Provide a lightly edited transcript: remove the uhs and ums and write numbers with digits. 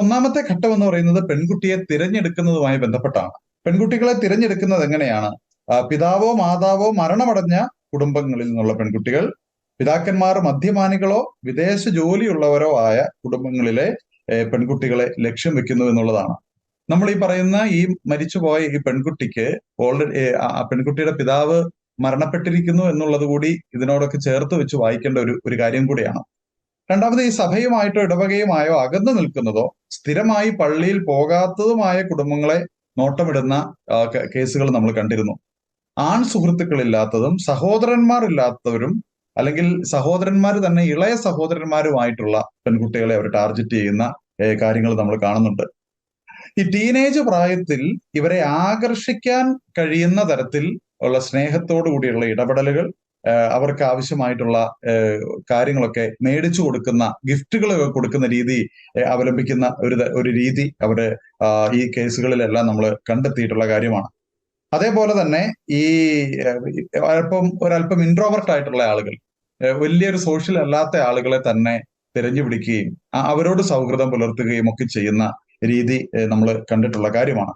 ഒന്നാമത്തെ ഘട്ടം എന്ന് പറയുന്നത് പെൺകുട്ടിയെ തിരഞ്ഞെടുക്കുന്നതുമായി ബന്ധപ്പെട്ടാണ്. പെൺകുട്ടികളെ തിരഞ്ഞെടുക്കുന്നത് എങ്ങനെയാണ്? പിതാവോ മാതാവോ മരണമടഞ്ഞ കുടുംബങ്ങളിൽ നിന്നുള്ള പെൺകുട്ടികൾ, പിതാക്കന്മാർ മദ്യപാനികളോ വിദേശ ജോലിയുള്ളവരോ ആയ കുടുംബങ്ങളിലെ പെൺകുട്ടികളെ ലക്ഷ്യം വെക്കുന്നു എന്നുള്ളതാണ്. നമ്മൾ ഈ പറയുന്ന ഈ മരിച്ചുപോയ ഈ പെൺകുട്ടിക്ക് ഓൾറെഡി ആ പെൺകുട്ടിയുടെ പിതാവ് മരണപ്പെട്ടിരിക്കുന്നു എന്നുള്ളത് കൂടി ഇതിനോടൊക്കെ ചേർത്ത് വെച്ച് വായിക്കേണ്ട ഒരു കാര്യം കൂടിയാണ്. രണ്ടാമത്, ഈ സഭയുമായിട്ടോ ഇടവകയുമായോ അകന്നു നിൽക്കുന്നതോ സ്ഥിരമായി പള്ളിയിൽ പോകാത്തതുമായ കുടുംബങ്ങളെ നോട്ടമിടുന്ന കേസുകൾ നമ്മൾ കണ്ടിരുന്നു. ആൺ സുഹൃത്തുക്കളില്ലാത്തതും സഹോദരന്മാർ ഇല്ലാത്തവരും അല്ലെങ്കിൽ സഹോദരന്മാർ തന്നെ ഇളയ സഹോദരന്മാരുമായിട്ടുള്ള പെൺകുട്ടികളെ അവർ ടാർഗറ്റ് ചെയ്യുന്ന കാര്യങ്ങൾ നമ്മൾ കാണുന്നുണ്ട്. ഈ ടീനേജ് പ്രായത്തിൽ ഇവരെ ആകർഷിക്കാൻ കഴിയുന്ന തരത്തിൽ ഉള്ള സ്നേഹത്തോടു കൂടിയുള്ള ഇടപെടലുകൾ, അവർക്ക് ആവശ്യമായിട്ടുള്ള കാര്യങ്ങളൊക്കെ മേടിച്ചു കൊടുക്കുന്ന, ഗിഫ്റ്റുകൾ കൊടുക്കുന്ന രീതി അവലംബിക്കുന്ന ഒരു രീതി അവര് ഈ കേസുകളിലെല്ലാം നമ്മൾ കണ്ടെത്തിയിട്ടുള്ള കാര്യമാണ്. അതേപോലെ തന്നെ ഈ ഒരല്പം ഇൻട്രോവർട്ട് ആയിട്ടുള്ള ആളുകൾ, വലിയൊരു സോഷ്യൽ അല്ലാത്ത ആളുകളെ തന്നെ തിരഞ്ഞു പിടിക്കുകയും അവരോട് സൗഹൃദം പുലർത്തുകയും ഒക്കെ ചെയ്യുന്ന രീതി നമ്മൾ കണ്ടിട്ടുള്ള കാര്യമാണ്.